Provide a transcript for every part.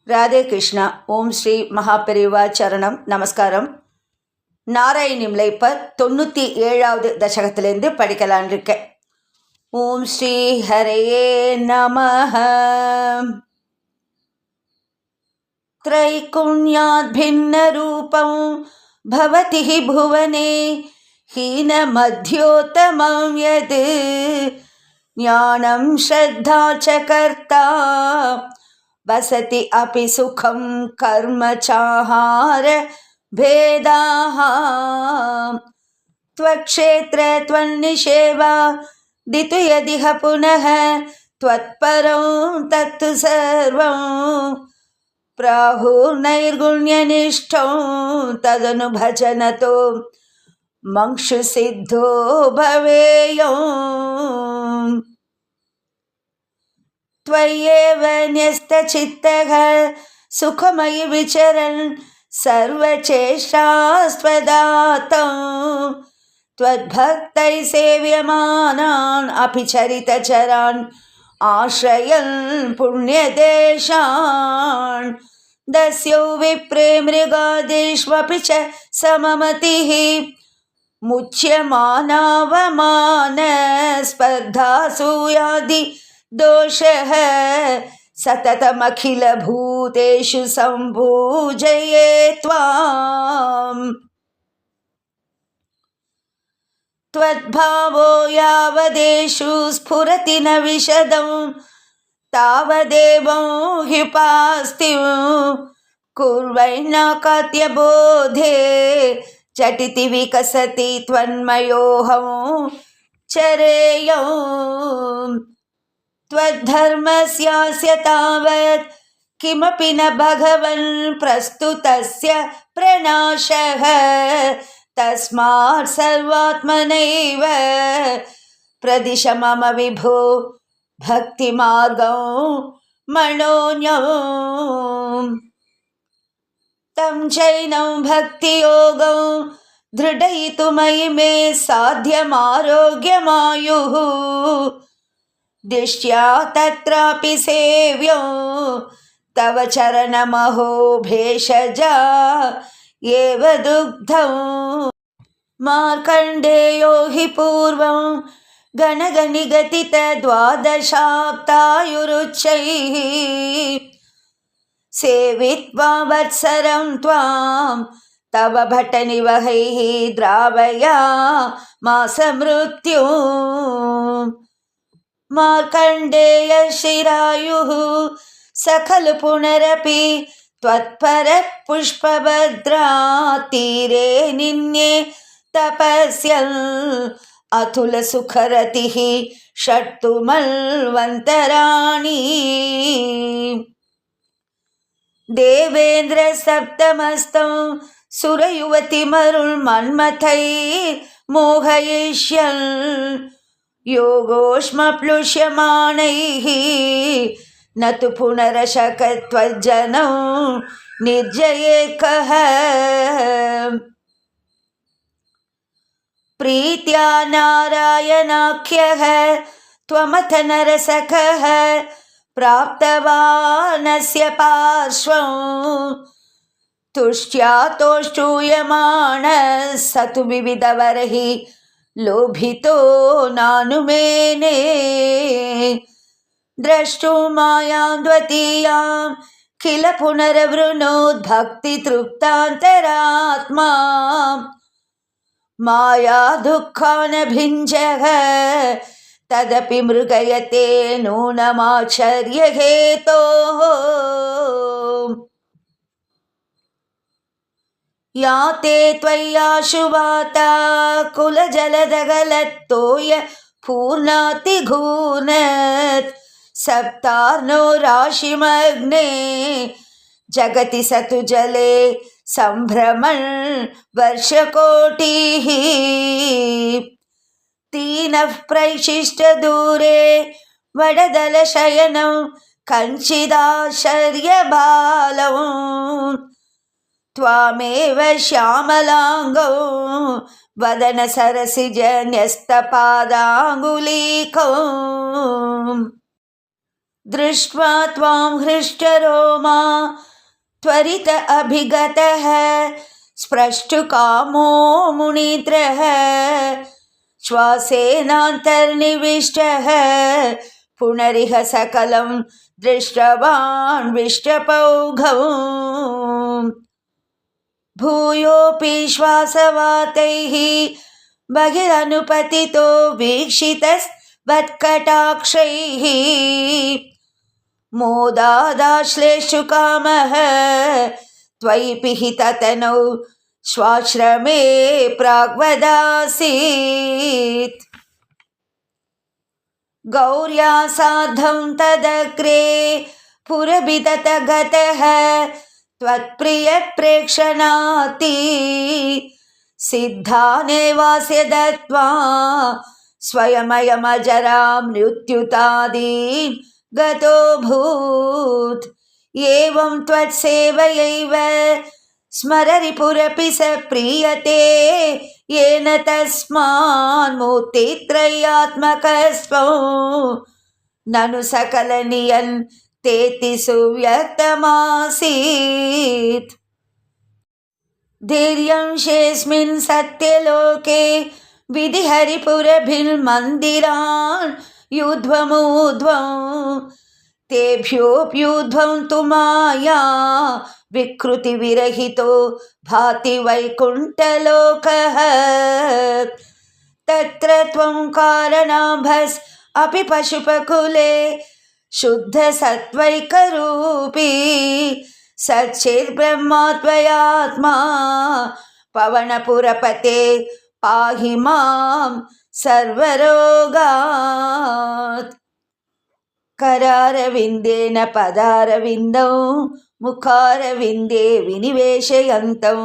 ராதே கிருஷ்ணா. ஓம் ஸ்ரீ மகாபெரிவா சரணம். நமஸ்காரம். நாராயணிம்ல இப்போ 97வது தசகத்திலேருந்து படிக்கலான் இருக்கேன். ஓம் ஸ்ரீ ஹரயே நமஹ. त्रैकुण्यात् भिन्नरूपं भवति हि भुवने हीनमध्योत्तमं यत् ज्ञानं श्रद्धा च कर्ता वसति अपि सुखं कर्म चाहार भेदाः त्वक्षेत्र त्वन्निषेवा दितु यदिह पुनः त्वत्परं तत्तु सर्वं प्राहुर्नैर्गुण्यनिष्ठं तदनु भजनतो मंक्षु सिद्धो भवेयम्. त्वय्येव न्यस्तचित्तः सुखमयि विचरन् सर्वचेष्टास्त्वदातं त्वद्भक्तैः सेव्यमानान् अपि चरितचरान् आश्रयन् पुण्यदेशान् दस्यो विप्रे मृगादिष्वपि च सममतिः मुच्यमानावमान स्पर्धासूयादि दोषः सततमखिलभूतेषु सम्पूजये त्वाम्. त्वद्भावो यावदेषु स्फुरति न विशदं तावदेवं ह्युपास्तिं कुर्वैर्नाकात्यबोधे झटिति विकसति त्वन्मयोऽहं चरेयम्. त्वद्धर्मस्यास्य तावत् किमपि न भगवन् प्रस्तुतस्य प्रनाशः तस्मात् सर्वात्मनैव प्रदिश मम विभो भक्तिमार्गं मनोज्ञम्. तं चैनं भक्तियोगं दृढयितुमयि मे साध्यमारोग्यमायुः दिष्ट्या तत्रापि सेव्यो तव चरणमहो भेषजा एव दुग्धम्. मार्कण्डेयो हि पूर्वं गणगनिगतितद्वादशाब्दायुरुच्चैः सेवित्वा वत्सरं त्वां तव भटनिवहैः द्रावया मास मृत्युम्. मार्कण्डेय शिरायुः सकल पुनरपि त्वत्परः पुष्पभद्रा तीरे निन्ये तपस्यन् अतुल सुखरतिः षट्तुमल्वन्तराणि. देवेन्द्र सप्तमस्तं सुरयुवतिमरुन्मन्मथैर्मोहयिष्यन् योगोष्मप्लुष्यमाणैः न तु पुनरशकत्वज्जनं निर्जये कः. प्रीत्या नारायणाख्यः त्वमथ नरसखः प्राप्तवानस्य पार्श्वं तुष्ट्या तोष्टूयमाणः स तु विविधवरैः लोभितो नानुमेने. द्रष्टुं मायां द्वितीयां किल पुनरवृणोद्भक्तितृप्तान्तरात्मा माया दुःखानभिञ्जः तदपि मृगयते नूनमाचर्यहेतोः. याते त्वय्याशुवाता कुलजलदगलत्तोय पूर्णातिघूर्णत् सप्तार्नो राशिमग्ने जगति सतु जले सम्भ्रमन् वर्षकोटिः. तीनः प्रैशिष्टदूरे वडदलशयनं कञ्चिदाश्चर्यबालम् त्वामेव श्यामलाङ्गौ वदन सरसिजन्यस्तपादाङ्गुलीकौ. दृष्ट्वा त्वां हृष्टरोमा त्वरित अभिगतः स्प्रष्टुकामो मुनीन्द्रः श्वासेनान्तर्निविष्टः पुनरिह सकलं दृष्टवान् विष्टपौघौ भूयोऽपि श्वासवातैः बहिरनुपतितो वीक्षितवत्कटाक्षैः मोदादाश्लेषु कामः त्वयि पिहिततनौ श्वाश्रमे प्राग्वदासीत् गौर्या सार्धं तदग्रे पुरभिदतगतः त्वत्प्रियप्रेक्षणाति सिद्धानेवास्य दत्त्वा स्वयमयमजरां मृत्युतादीन् गतोऽभूत् एवं त्वत्सेवयैव स्मररिपुरपि स प्रीयते येन तस्मान् मूर्तित्रयात्मकस्त्वं ननु सकलनियन् तेति सुव्यक्तमासीत् धीर्यं शेऽस्मिन् सत्यलोके विधिहरिपुरभिर्मन्दिरान् यूध्वमूध्वं तेभ्योऽप्यूध्वं तु माया विकृतिविरहितो भाति वैकुण्ठलोकः तत्र त्वं कारणाभस् अपि पशुपकुले शुद्धसत्त्वैकरूपी सच्चिद्ब्रह्मा त्वयात्मा पवनपुरपते पाहि मां सर्वरोगात् करारविन्देन पदारविन्दौ मुखारविन्दे विनिवेशयन्तं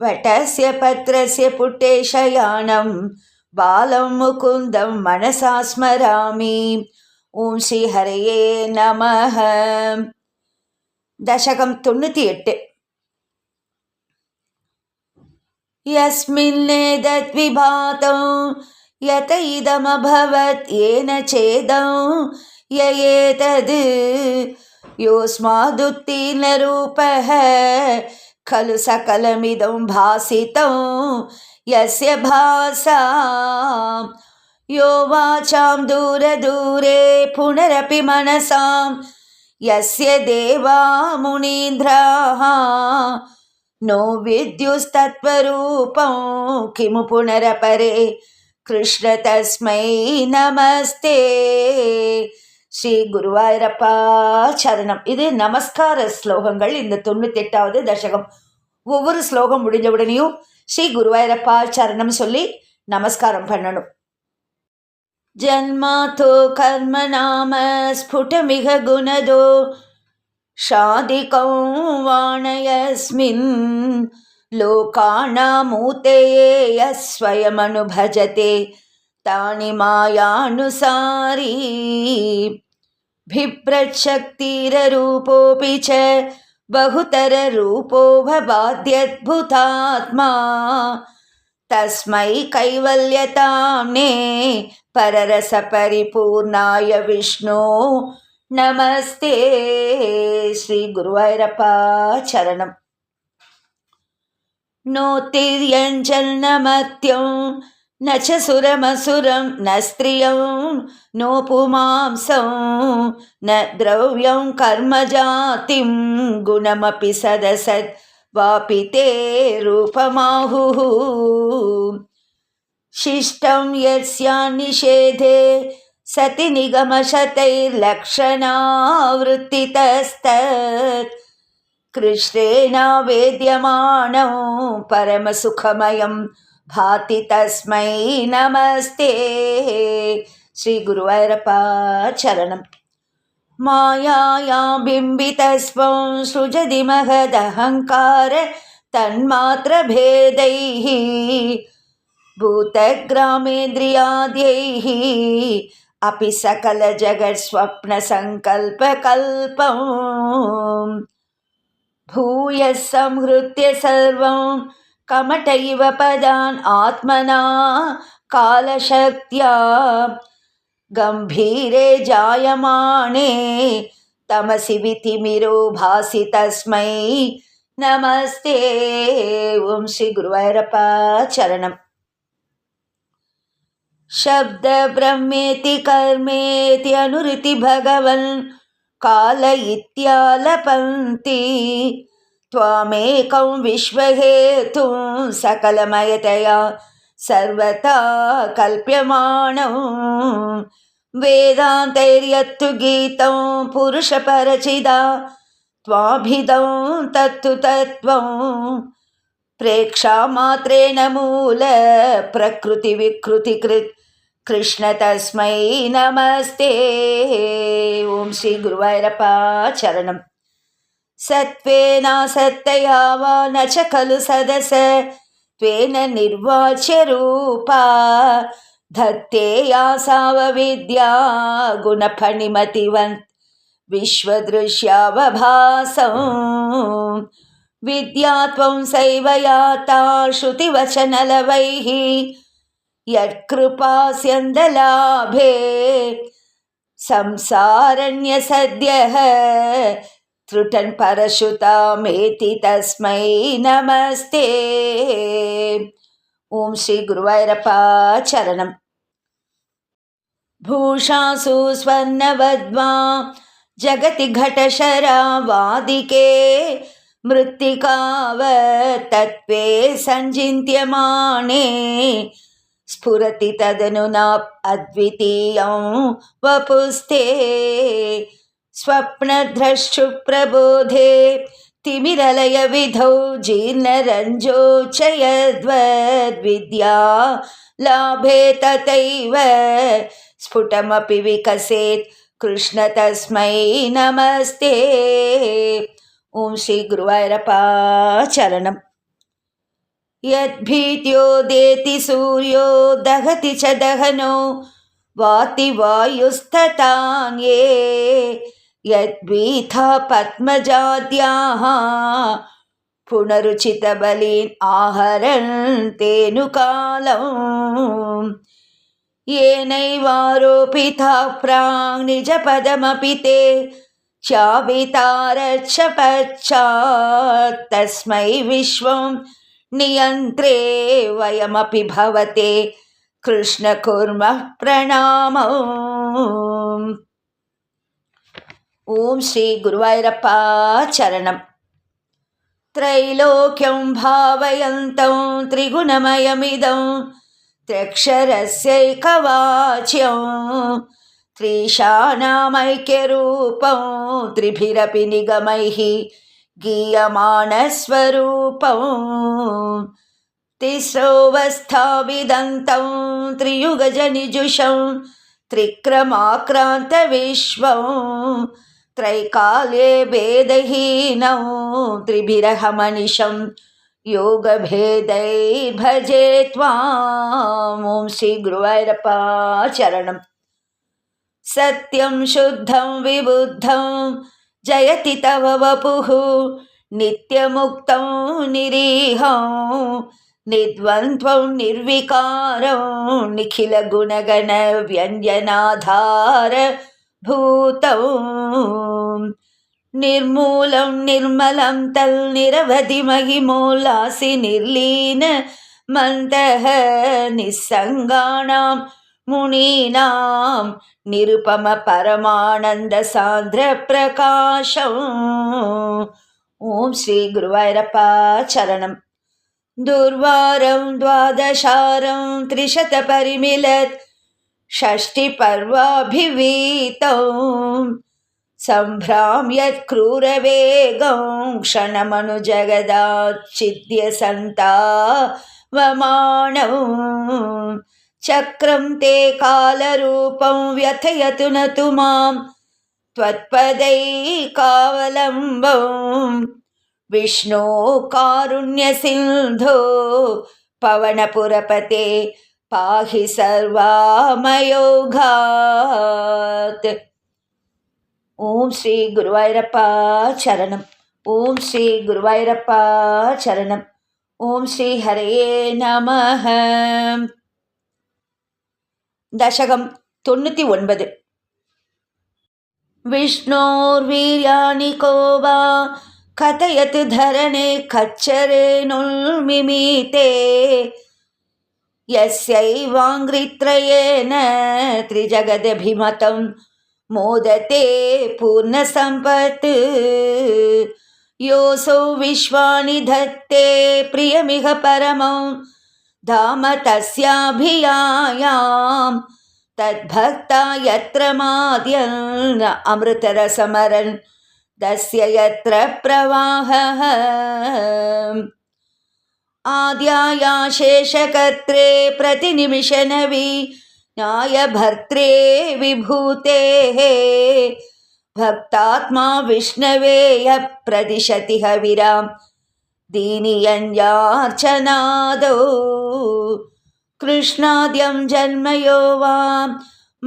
वटस्य पत्रस्य पुटे शयानं बालं मुकुन्दं मनसा स्मरामि ओं श्रीहरये नमः दशकं 98 यस्मिन्नेतद्विभातं यत इदमभवत् येन चेदं ययेतद् योऽस्मादुत्तीर्णरूपः खलु सकलमिदं भासितं यस्य भासा यो वाचां दूरदूरे पुनरपि मनसां यस्य देवा मुनीन्द्राः नो विद्युस्तत्त्वरूपं किमु पुनरपरे कृष्ण तस्मै नमस्ते ஸ்ரீ குருவாயூரப்பா சரணம். இது நமஸ்கார ஸ்லோகங்கள். இந்த 98வது தசகம். ஒவ்வொரு ஸ்லோகம் முடிஞ்ச உடனேயும் ஸ்ரீ குருவாயூரப்பா சரணம் சொல்லி நமஸ்காரம் பண்ணணும். ஜன்மாதோ கர்ம நாம ஸ்புடமிக குணதோ ஷாதிகௌ வாணயஸ்மின் லோகானாமூதயே யஸ்வயமனுபஜதே तानि मायानुसारी भिप्रच्छक्तिररूपोऽपि च बहुतररूपो भवाद्यद्भुतात्मा तस्मै कैवल्यताम्ने पररसपरिपूर्णाय विष्णो नमस्ते श्री गुरुवायूरप्पा चरणम्. नोतिर्यञ्जन्नमत्यं न च सुरमसुरं न स्त्रियं नो पुमांसं न द्रव्यं कर्मजातिं गुणमपि सदसत् वापि ते रूपमाहुः शिष्टं यस्यान्निषेधे सति निगमशतैर्लक्षणावृत्तितस्तत् कृष्णेन वेद्यमानं परमसुखमयं भाति तस्मै नमस्ते श्री गुरुवायूरप्पा चरणम्. मायायां बिम्बितस्वं सृजति महदहङ्कार तन्मात्रभेदैः भूतग्रामेन्द्रियाद्यैः अपि सकलजगत्स्वप्नसङ्कल्पकल्पं भूयः संहृत्य सर्वं कमट इव पदान् आत्मना कालशक्त्या गम्भीरे जायमाने तमसि वितिमिरो भासि तस्मै नमस्ते। ओं श्री गुरुवायूरप्पा चरणम्। शब्द ब्रह्मेति कर्मेति अनुरिति भगवन् काल इत्यालपन्ति त्वामेकं विश्वहेतुं सकलमयतया सर्वथा कल्प्यमाणं वेदान्तैर्यत्तु गीतं पुरुषपरचिदा त्वाभिधं तत्तु तत्त्वं प्रेक्षामात्रेण मूल प्रकृतिविकृतिकृत् कृष्ण तस्मै नमस्ते। ओं श्री गुरुवायूरप्पा चरणम्। सत्त्वेनासत्तया वा न च खलु सदस त्वेन निर्वाच्य रूपा धत्ते या सावविद्या गुणफणिमतिवन् विश्वदृश्यावभासं विद्या त्वं सैव याता श्रुतिवचनलवैः यत्कृपास्यन्दलाभे संसारण्यसद्यः त्रुटन् परशुतामेति तस्मै नमस्ते। ओं श्री गुरुवायूरप्पा चरणम्। भूषासु स्वर्णवद्मा जगति घटशरावादिके मृत्तिकावत् तत्त्वे सञ्चिन्त्यमाने स्फुरति तदनुना अद्वितीयं वपुस्ते स्वप्नद्रष्टुप्रबोधे तिमिरलयविधौ जीर्णरञ्जोचयद्वद्विद्या लाभे तथैव स्फुटमपि विकसेत् कृष्ण तस्मै नमस्ते। ओं श्री गुरुवायूरप्पा चरणम्। यद्भीत्योदेति सूर्यो दहति च दहनो वाति वायुस्तथान्ये यद्भीथा पद्मजाद्याः पुनरुचितबलीन् आहरन्तेऽनुकालम् येनैवारोपिता प्राङ् निजपदमपि ते चावितारच्छ पश्चात् तस्मै विश्वं नियन्त्रे वयमपि भवते कृष्ण कुर्मः प्रणामम्। ओं श्री गुरुवायूरप्पा चरणम्। त्रैलोक्यं भावयन्तं त्रिगुणमयमिदं त्र्यक्षरस्यैकवाच्यं त्रिशानामैक्यरूपं त्रिभिरपि निगमैः गीयमानस्वरूपं तिस्रोऽवस्थाविदन्तं त्रियुगजनिजुषं त्रिक्रमाक्रान्तविश्वं त्रैकाल्ये भेदहीनं त्रिभिरहमनिशं योगभेदैर्भजे त्वाम्। ओं श्री गुरुवायूरप्पा चरणम्। सत्यं शुद्धं विबुद्धं जयति तव वपुः नित्यमुक्तं निरीहं निद्वन्द्वं निर्विकारं निखिलगुणगणव्यञ्जनाधारभूतं निर्मूलं निर्मलं तल्निरवधिमहिमोल्लासि निर्लीन मन्तः निस्सङ्गानां मुनीनां निरुपम परमानन्द सान्द्र प्रकाशम्। ओं श्री गुरुवायूरप्पा चरणम्। दुर्वारं द्वादशारं त्रिशतपरिमिलत् षष्टिपर्वाभिवीतं सम्भ्राम्यत् क्रूरवेगं क्षणमनुजगदाच्छिद्य सन्तावमाणं चक्रं ते कालरूपं व्यथयतु न तु मां त्वत्पदैकावलम्बं विष्णो कारुण्यसिन्धो पवनपुरपते पाहि सर्वामयोघात्। ओं श्री गुरुवायूरप्पा चरणम्। ओं श्री गुरुवायूरप्पा चरणम्। ओं श्री हरये नमः। दशकम् 99. विष्णोर्वीर्याणि को वा कथयतु धरणे कच्चरेणुर्मिमीते यस्यैवाङ्घ्रित्रयेण त्रिजगदभिमतं मोदते पूर्णसम्पत् योऽसौ विश्वानि धत्ते प्रियमिह परमं धाम तस्याभियायां तद्भक्ता यत्र माद्यन् अमृतरसमरन् तस्य यत्र प्रवाहः आद्याया शेषकर्त्रे प्रतिनिमिषनवी न्यायभर्त्रे विभूतेः भक्तात्मा विष्णवे यः प्रदिशति हविरां दीनियन्यार्चनादौ कृष्णाद्यं जन्मयो वां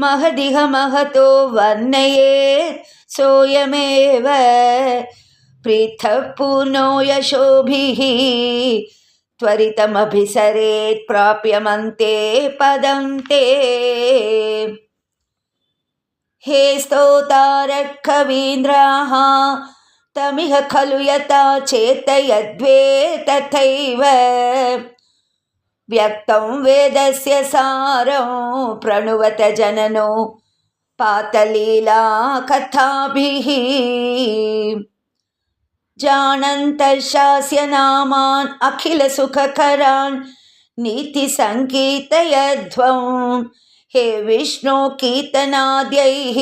महदिह महतो वर्णयेत् सोऽयमेव प्रीतः पूर्णो यशोभिः त्वरितमभिसरेत् प्राप्यमन्ते पदं ते हे स्तोतारः कवीन्द्राः तमिह खलु यथा चेतयद्वे तथैव व्यक्तं वेदस्य सारं प्रणुवत जननो पातलीला कथाभिः जानन्तः शास्यनामान् अखिलसुखकरान् नीतिसङ्कीर्तयध्वं हे विष्णो कीर्तनाद्यैः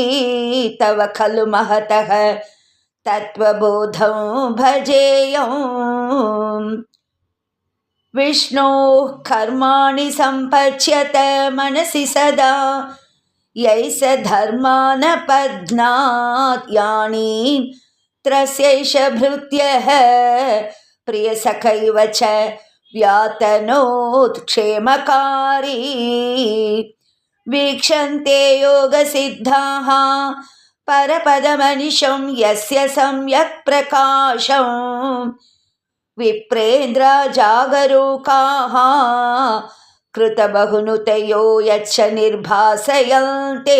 तव खलु महतः तत्त्वबोधं भजेयम् विष्णोः कर्माणि सम्पच्यत मनसि सदा यैः स धर्मान् बध्नात् यानीन् त्रस्यैष भृत्यः प्रियसखैव च व्यातनोत् क्षेमकारी वीक्षन्ते योगसिद्धाः परपदमनिशं यस्य सम्यक् प्रकाशं विप्रेन्द्र जागरूकाः कृतबहुनुतयो यच्च निर्भासयन्ते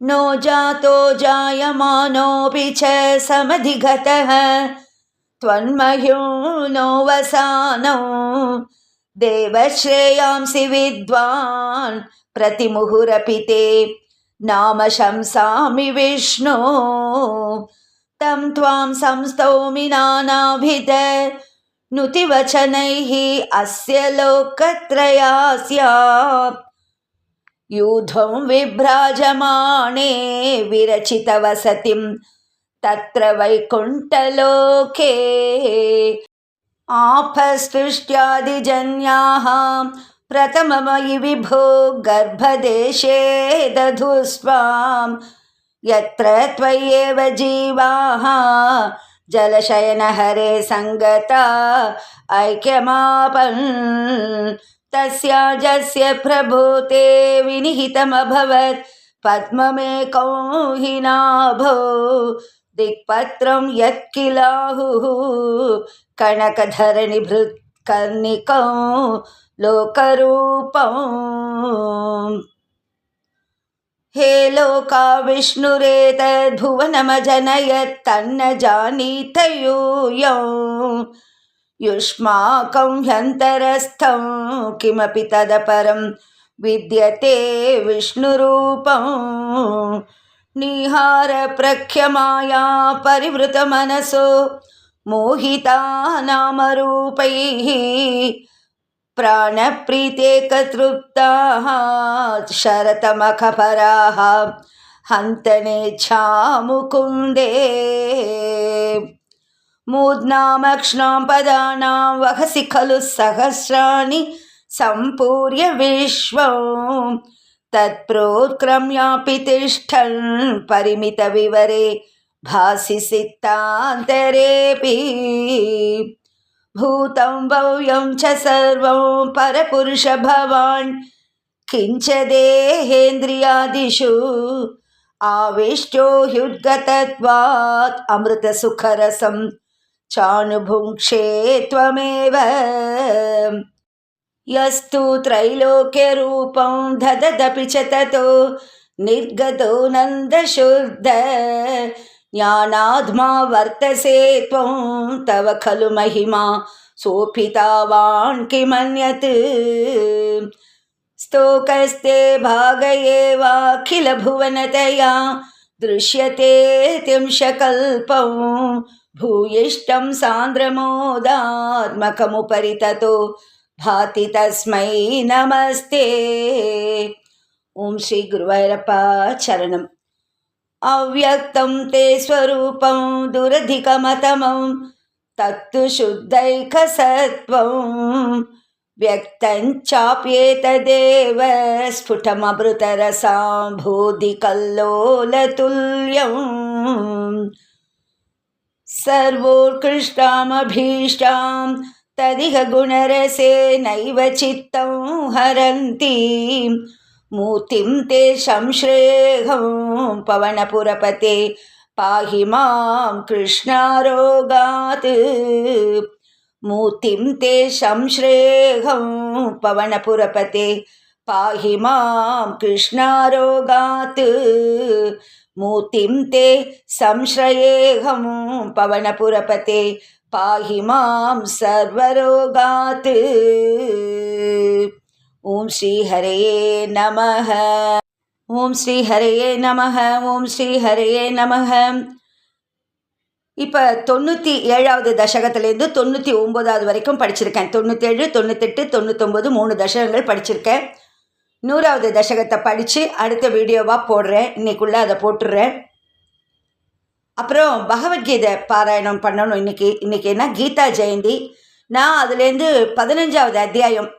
नो जातो जायमानोऽपि च समधिगतः त्वन्मह्यो वसानो देवश्रेयांसि विद्वान् प्रतिमुहुरपि ते नाम शंसामि विष्णो तं त्वां संस्तौमि नानाविध नुतिवचनैः अस्य लोकत्रयास्या यूधं विभ्राजमाणे विरचितवसतिं तत्र वैकुण्ठलोके आपस्तुष्ट्यादिजन्याः प्रथममयि विभो गर्भदेशे दधुस्त्वां यत्र त्वय्येव जीवाः जलशयनहरे सङ्गता ऐक्यमापन् तस्याजस्य प्रभूते विनिहितमभवत् पद्ममेकौ हि नाभौ दिक्पत्रं यत्किलाहुः कनकधरणिभृत्कर्णिकौ लोकरूपम् हे लोका विष्णुरेतद्भुवनमजनयत् तन्न जानीत यूयम् युष्माकं ह्यन्तरस्थं किमपि तदपरं विद्यते विष्णुरूपं निहारप्रख्यमाया परिवृतमनसो मोहिता नामरूपैः प्राणप्रीतेकतृप्ताः शरतमखपराः हन्तनेच्छा मुकुन्दे मूर्ध्नामक्ष्णां पदानां वहसि खलु सहस्राणि सम्पूर्य विश्वं तत्प्रोत्क्रम्यापि तिष्ठन् परिमितविवरे भासि सित्तान्तरेऽपि भूतं भव्यं च सर्वं परपुरुष भवान् किञ्च देहेन्द्रियादिषु आविष्टो ह्युद्गतत्वात् अमृतसुखरसं चानुभुङ्क्षे त्वमेव यस्तु त्रैलोक्यरूपं दददपि च ततो निर्गतो नन्दशुद्ध ज्ञानात्मा वर्तसे त्वं तव खलु महिमा सोऽपितावान् किमन्यत् स्तोकस्ते भाग एवाखिलभुवनतया दृश्यते तिंशकल्पं भूयिष्ठं सान्द्रमोदात्मकमुपरि ततो भाति तस्मै नमस्ते. ओम श्री गुरुवायूरप्पा चरणम्. अव्यक्तं ते स्वरूपं दुरधिकमतमं तत्तु शुद्धैकसत्त्वं व्यक्तं चाप्येतदेव स्फुटममृतरसाम्भूतिकल्लोलतुल्यं सर्वोत्कृष्टामभीष्टां तदिह गुणरसे नैव चित्तं हरन्ति मूर्तिं ते संश्रेयं पवनपुरपते पाहि मां कृष्णारोगात्. मूर्तिं ते संश्रेयं पवनपुरपते पाहि मां कृष्णारोगात्. मूर्तिं ते संश्रयेऽहं पवनपुरपते पाहि मां सर्वरोगात्. ओम श्री हरये नमः. ओम श्री हरये नमः. ओम श्री हरये नमः. இப்போ 97வது தசகத்திலேருந்து 99வது வரைக்கும் படிச்சிருக்கேன். 97, 98, 99 3 தசகங்கள் படிச்சிருக்கேன். 100வது தசகத்தை படித்து அடுத்த வீடியோவாக போடுறேன். இன்றைக்குள்ளே அதை போட்டுடுறேன். அப்புறம் பகவத்கீதை பாராயணம் பண்ணணும். இன்றைக்கி என்ன கீதா ஜெயந்தி. நான் அதுலேருந்து 15வது அத்தியாயம்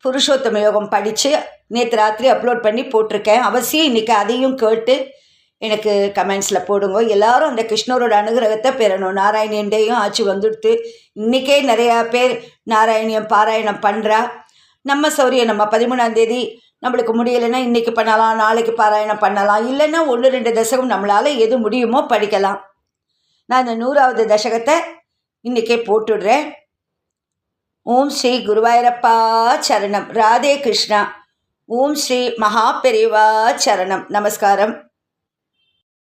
புருஷோத்தம யோகம் படித்து நேற்று ராத்திரி அப்லோட் பண்ணி போட்டிருக்கேன். அவசியம் இன்றைக்கி அதையும் கேட்டு எனக்கு கமெண்ட்ஸில் போடுங்க. எல்லாரும் அந்த கிருஷ்ணரோட அனுகிரகத்தை பெறணும். நாராயணியன் டேயும் ஆச்சு வந்துடுத்து. இன்றைக்கே நிறையா பேர் நாராயணியம் பாராயணம் பண்ணுறா. நம்ம சௌரியம் நம்ம 13ஆம் தேதி நம்மளுக்கு முடியலைன்னா இன்றைக்கி பண்ணலாம், நாளைக்கு பாராயணம் பண்ணலாம். இல்லைன்னா 1-2 தசகம் நம்மளால் எது முடியுமோ படிக்கலாம். நான் இந்த 100வது தசகத்தை இன்றைக்கே போட்டுடுறேன். ஓம் ஸ்ரீ குருவாயூரப்பா சரணம். ராதே கிருஷ்ணா. ஓம் ஸ்ரீ மகாபெரிவா சரணம். நமஸ்காரம்.